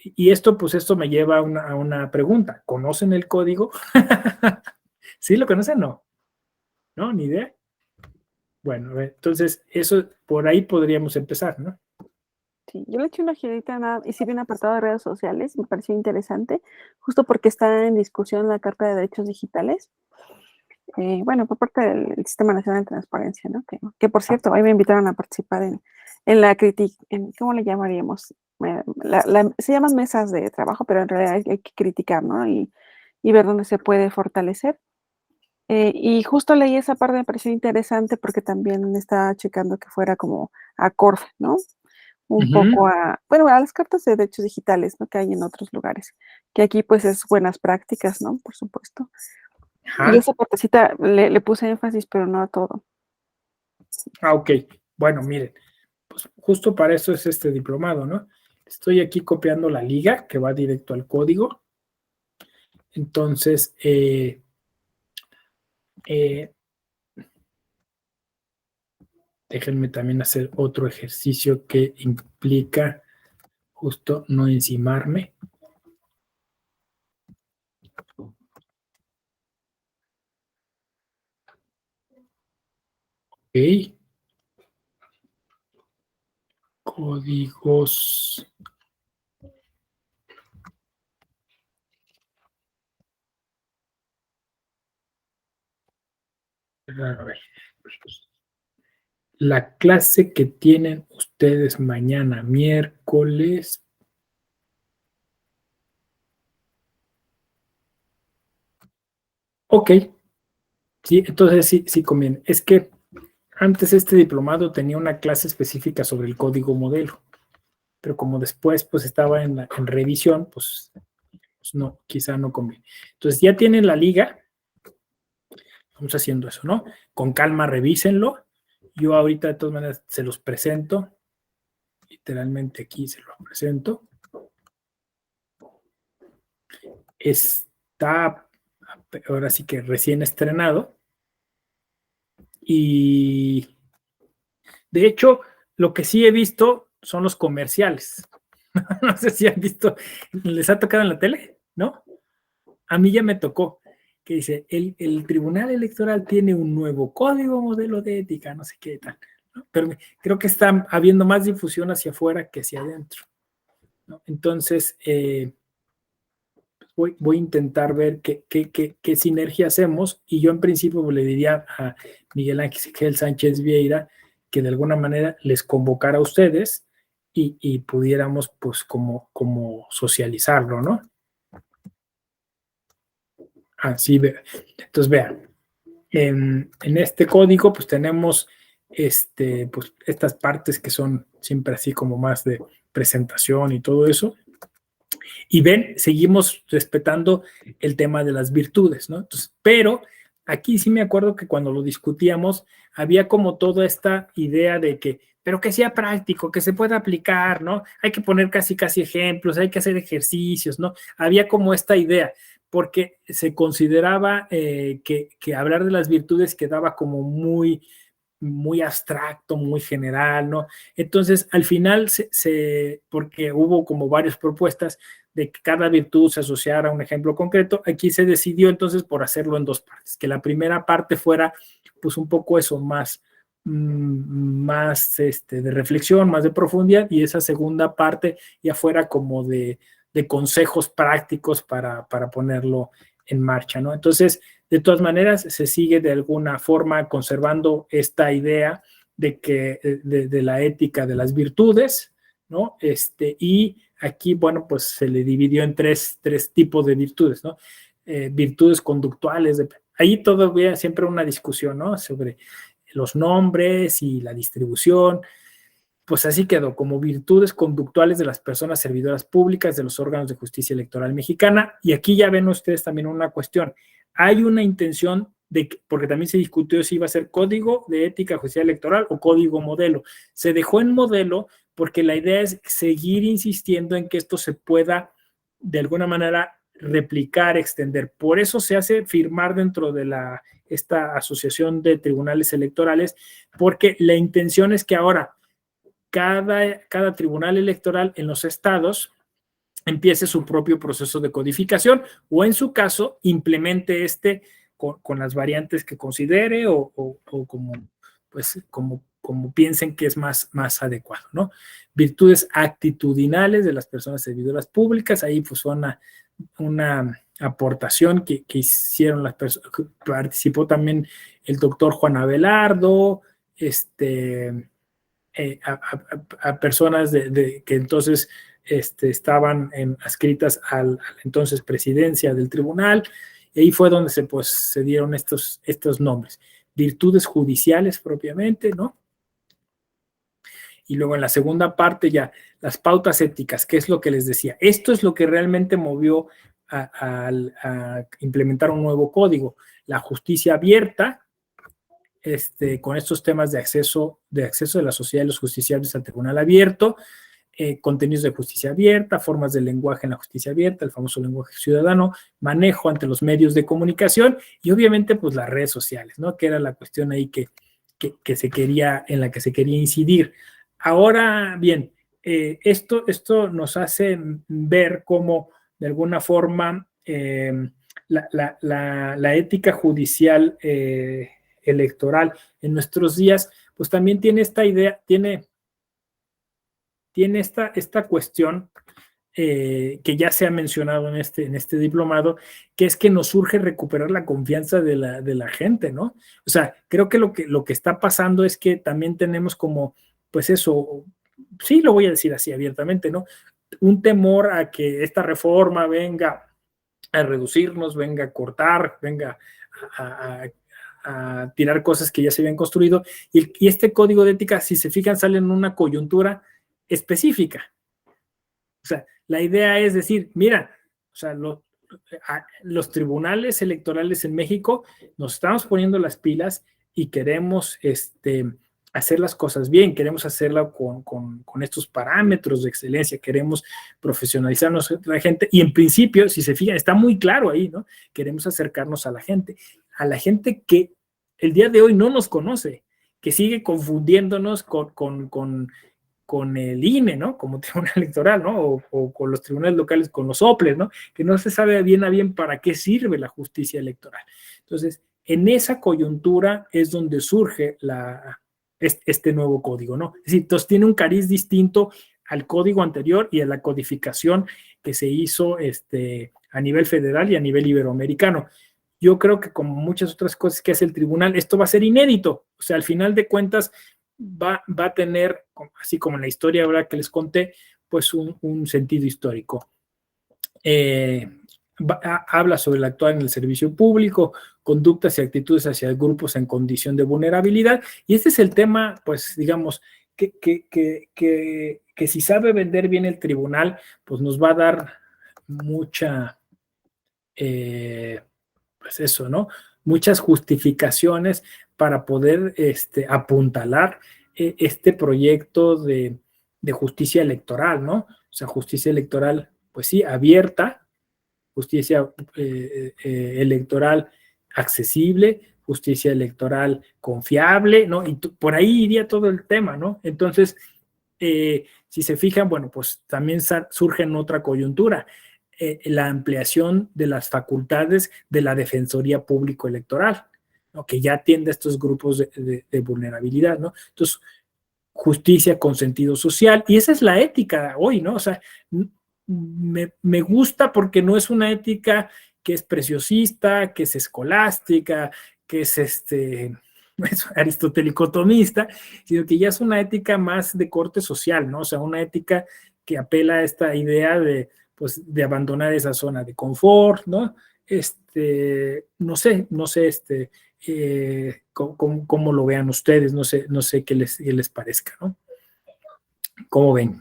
A: Y esto me lleva a una pregunta. ¿Conocen el código? ¿Sí lo conocen? No. ¿No? ¿Ni idea? Bueno, entonces eso por ahí podríamos empezar, ¿no?
D: Sí, yo le eché una girita y sí vi un apartado de redes sociales, me pareció interesante, justo porque está en discusión la Carta de Derechos Digitales. Bueno, por parte del Sistema Nacional de Transparencia, ¿no? Que por cierto, hoy me invitaron a participar en la crítica, ¿cómo le llamaríamos? Se llaman mesas de trabajo, pero en realidad hay que criticar, ¿no? Y ver dónde se puede fortalecer. Y justo leí esa parte, me pareció interesante porque también estaba checando que fuera como acorde, ¿no? Un poco a las cartas de derechos digitales, ¿no? Que hay en otros lugares. Que aquí pues es buenas prácticas, ¿no? Por supuesto. Y esa partecita le puse énfasis, pero no a todo.
A: Ok. Bueno, miren, pues justo para eso es este diplomado, ¿no? Estoy aquí copiando la liga que va directo al código. Entonces, déjenme también hacer otro ejercicio que implica justo no encimarme. Ok. Códigos. A ver. La clase que tienen ustedes mañana, miércoles. Ok. Sí, entonces sí conviene. Es que antes este diplomado tenía una clase específica sobre el código modelo, pero como después pues estaba en revisión, pues no, quizá no conviene. Entonces ya tienen la liga, vamos haciendo eso, ¿no? Con calma revísenlo. Yo ahorita de todas maneras se los presento, literalmente aquí se los presento. Está ahora sí que recién estrenado y de hecho lo que sí he visto son los comerciales. No sé si han visto, ¿les ha tocado en la tele? ¿No? A mí ya me tocó, que dice, el Tribunal Electoral tiene un nuevo código modelo de ética, no sé qué tal, ¿no? Pero creo que está habiendo más difusión hacia afuera que hacia adentro, ¿no? Entonces, voy a intentar ver qué sinergia hacemos y yo en principio le diría a Miguel Ángel Sánchez Vieira que de alguna manera les convocara a ustedes y pudiéramos pues como socializarlo, ¿no? Así, entonces vean, en este código pues tenemos pues estas partes que son siempre así como más de presentación y todo eso. Y ven, seguimos respetando el tema de las virtudes, ¿no? Entonces, pero aquí sí me acuerdo que cuando lo discutíamos había como toda esta idea de que, pero que sea práctico, que se pueda aplicar, ¿no? Hay que poner casi ejemplos, hay que hacer ejercicios, ¿no? Había como esta idea, porque se consideraba que hablar de las virtudes quedaba como muy abstracto, muy general, ¿no? Entonces, al final, porque hubo como varias propuestas de que cada virtud se asociara a un ejemplo concreto, aquí se decidió entonces por hacerlo en dos partes, que la primera parte fuera pues un poco eso, más de reflexión, más de profundidad, y esa segunda parte ya fuera como de consejos prácticos para ponerlo en marcha, ¿no? Entonces, De todas maneras, se sigue de alguna forma conservando esta idea de que de la ética de las virtudes, ¿no? Y aquí, bueno, pues se le dividió en tres tipos de virtudes, ¿no? Virtudes conductuales, ahí todavía siempre una discusión, ¿no? Sobre los nombres y la distribución. Pues así quedó, como virtudes conductuales de las personas servidoras públicas de los órganos de justicia electoral mexicana. Y aquí ya ven ustedes también una cuestión. Hay una intención de que, porque también se discutió si iba a ser código de ética judicial electoral o código modelo. Se dejó en modelo porque la idea es seguir insistiendo en que esto se pueda de alguna manera replicar, extender. Por eso se hace firmar dentro de esta asociación de tribunales electorales, porque la intención es que ahora cada tribunal electoral en los estados empiece su propio proceso de codificación o en su caso implemente con las variantes que considere o como, pues, como piensen que es más adecuado, ¿no? Virtudes actitudinales de las personas servidoras públicas, ahí pues una aportación que hicieron las personas, participó también el doctor Juan Abelardo, a personas que entonces estaban adscritas a la entonces presidencia del tribunal, y ahí fue donde se dieron estos nombres. Virtudes judiciales propiamente, ¿no? Y luego en la segunda parte ya, las pautas éticas, ¿qué es lo que les decía? Esto es lo que realmente movió a implementar un nuevo código. La justicia abierta, con estos temas de acceso de la sociedad y los justiciables al tribunal abierto, contenidos de justicia abierta, formas de lenguaje en la justicia abierta, el famoso lenguaje ciudadano, manejo ante los medios de comunicación y obviamente pues las redes sociales, ¿no? Que era la cuestión ahí en la que se quería incidir. Ahora bien, esto nos hace ver cómo de alguna forma la ética judicial electoral en nuestros días, pues también tiene esta idea, tiene esta cuestión que ya se ha mencionado en este diplomado, que es que nos urge recuperar la confianza de la gente, ¿no? O sea, creo que lo que está pasando es que también tenemos como, pues eso, sí lo voy a decir así abiertamente, ¿no? Un temor a que esta reforma venga a reducirnos, venga a cortar, venga a tirar cosas que ya se habían construido, y este código de ética, si se fijan, sale en una coyuntura específica. O sea, la idea es decir, mira, o sea, los tribunales electorales en México nos estamos poniendo las pilas y queremos hacer las cosas bien, queremos hacerlo con estos parámetros de excelencia, queremos profesionalizarnos a la gente y en principio, si se fijan, está muy claro ahí, ¿no? Queremos acercarnos a la gente que el día de hoy no nos conoce, que sigue confundiéndonos con el INE, ¿no? Como tribunal electoral, ¿no? O con los tribunales locales, con los OPLES, ¿no? Que no se sabe bien a bien para qué sirve la justicia electoral. Entonces, en esa coyuntura es donde surge este nuevo código, ¿no? Es decir, entonces tiene un cariz distinto al código anterior y a la codificación que se hizo a nivel federal y a nivel iberoamericano. Yo creo que como muchas otras cosas que hace el tribunal, esto va a ser inédito. O sea, al final de cuentas, va a tener, así como en la historia ahora que les conté, pues un sentido histórico. Habla sobre el actuar en el servicio público, conductas y actitudes hacia grupos en condición de vulnerabilidad, y este es el tema, pues digamos, que si sabe vender bien el tribunal, pues nos va a dar mucha, pues eso, ¿no? Muchas justificaciones para poder apuntalar este proyecto de justicia electoral, ¿no? O sea, justicia electoral, pues sí, abierta, justicia electoral accesible, justicia electoral confiable, ¿no? Y por ahí iría todo el tema, ¿no? Entonces, si se fijan, bueno, pues también surge en otra coyuntura, la ampliación de las facultades de la Defensoría Público Electoral, ¿no? Que ya atiende a estos grupos de vulnerabilidad, ¿no? Entonces, justicia con sentido social, y esa es la ética hoy, ¿no? O sea, me gusta porque no es una ética que es preciosista, que es escolástica, que es aristotélico-tomista, sino que ya es una ética más de corte social, ¿no? O sea, una ética que apela a esta idea de, pues, de abandonar esa zona de confort, ¿no? No sé, cómo lo vean ustedes, no sé qué les parezca, ¿no? ¿Cómo ven?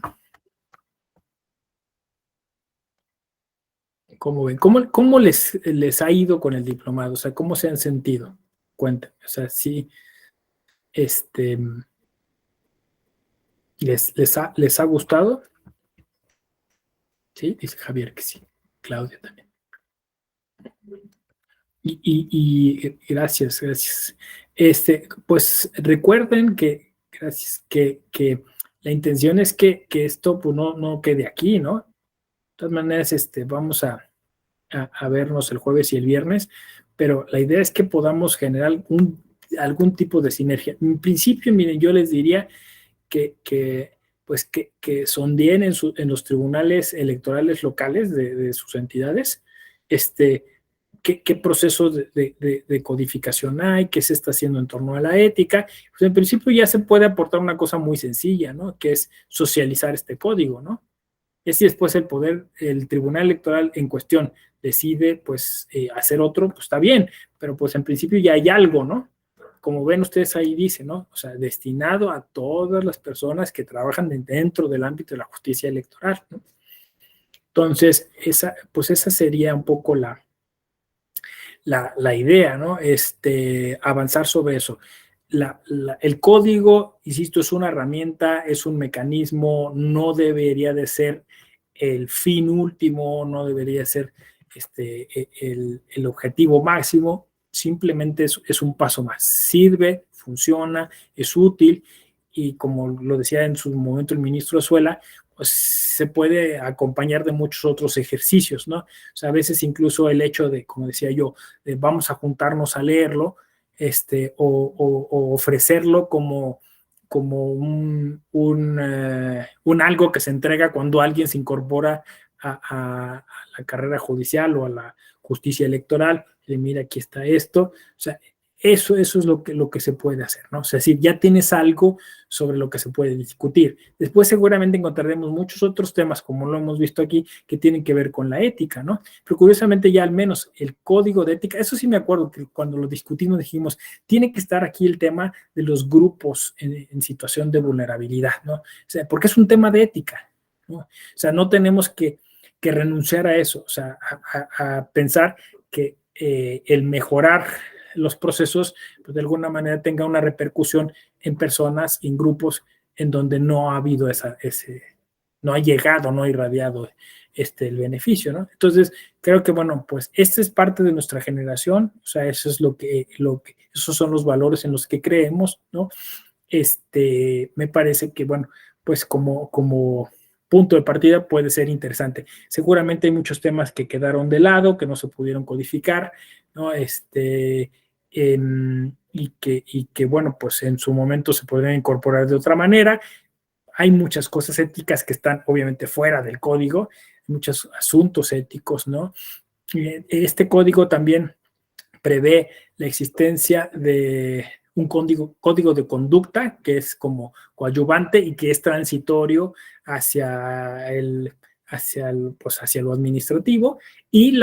A: ¿Cómo ven? ¿Cómo les ha ido con el diplomado? O sea, ¿cómo se han sentido? Cuéntenme. O sea, sí, este, les ha gustado? Sí, dice Javier que sí. Claudia también. Y gracias, gracias. Pues recuerden que, gracias, que la intención es que esto pues, no quede aquí, ¿no? De todas maneras, vamos a vernos el jueves y el viernes, pero la idea es que podamos generar algún tipo de sinergia. En principio, miren, yo les diría pues que sondeen en los tribunales electorales locales de sus entidades, qué proceso de codificación hay, qué se está haciendo en torno a la ética. Pues en principio ya se puede aportar una cosa muy sencilla, ¿no? Que es socializar este código, ¿no? Y si después el tribunal electoral en cuestión decide, pues, hacer otro, pues está bien, pero pues en principio ya hay algo, ¿no? Como ven ustedes ahí dice, ¿no? O sea, destinado a todas las personas que trabajan dentro del ámbito de la justicia electoral, ¿no? Entonces, pues esa sería un poco la idea, ¿no? Avanzar sobre eso. El código, insisto, es una herramienta, es un mecanismo, no debería de ser el fin último, no debería ser el objetivo máximo, simplemente es un paso más. Sirve, funciona, es útil y como lo decía en su momento el ministro Azuela, pues se puede acompañar de muchos otros ejercicios, ¿no? O sea, a veces incluso el hecho de, como decía yo, de vamos a juntarnos a leerlo, o ofrecerlo como un algo que se entrega cuando alguien se incorpora a la carrera judicial o a la justicia electoral, y mira, aquí está esto, o sea, eso es lo que se puede hacer, ¿no? O sea, si ya tienes algo sobre lo que se puede discutir. Después seguramente encontraremos muchos otros temas, como lo hemos visto aquí, que tienen que ver con la ética, ¿no? Pero curiosamente ya al menos el código de ética, eso sí me acuerdo que cuando lo discutimos dijimos, tiene que estar aquí el tema de los grupos en situación de vulnerabilidad, ¿no? O sea, porque es un tema de ética, ¿no? O sea, no tenemos que renunciar a eso, o sea, a pensar que el mejorar los procesos, pues de alguna manera tenga una repercusión en personas, en grupos en donde no ha habido no ha llegado, no ha irradiado el beneficio, ¿no? Entonces, creo que, bueno, pues esta es parte de nuestra generación, o sea, eso es esos son los valores en los que creemos, ¿no? Me parece que, bueno, pues como punto de partida puede ser interesante. Seguramente hay muchos temas que quedaron de lado, que no se pudieron codificar, ¿no? Y que, bueno, pues en su momento se podrían incorporar de otra manera. Hay muchas cosas éticas que están obviamente fuera del código, muchos asuntos éticos, ¿no? Este código también prevé la existencia de un código de conducta que es como coadyuvante y que es transitorio pues hacia lo administrativo y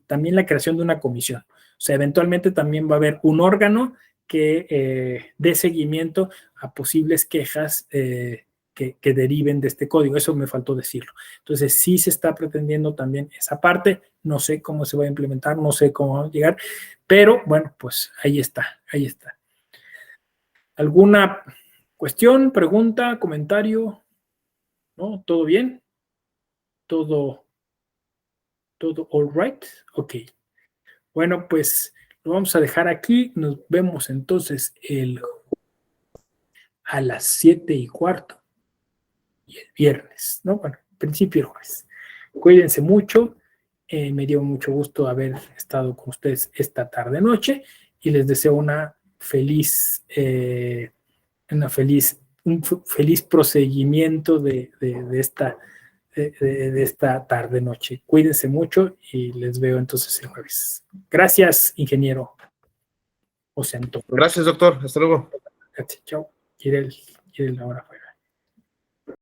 A: también la creación de una comisión. O sea, eventualmente también va a haber un órgano que dé seguimiento a posibles quejas que deriven de este código. Eso me faltó decirlo. Entonces, sí se está pretendiendo también esa parte. No sé cómo se va a implementar, no sé cómo va a llegar, pero bueno, pues ahí está, ahí está. ¿Alguna cuestión, pregunta, comentario? ¿No? ¿Todo bien? ¿Todo all right? Ok. Bueno, pues lo vamos a dejar aquí. Nos vemos entonces a las 7:15 y el viernes, ¿no? Bueno, principio el jueves. Cuídense mucho. Me dio mucho gusto haber estado con ustedes esta tarde-noche y les deseo un feliz proseguimiento de de esta tarde, noche. Cuídense mucho y les veo entonces el jueves. Gracias, ingeniero José Antonio.
B: Gracias, doctor. Hasta luego.
A: Gracias, chao. Quiere el ahora fuera.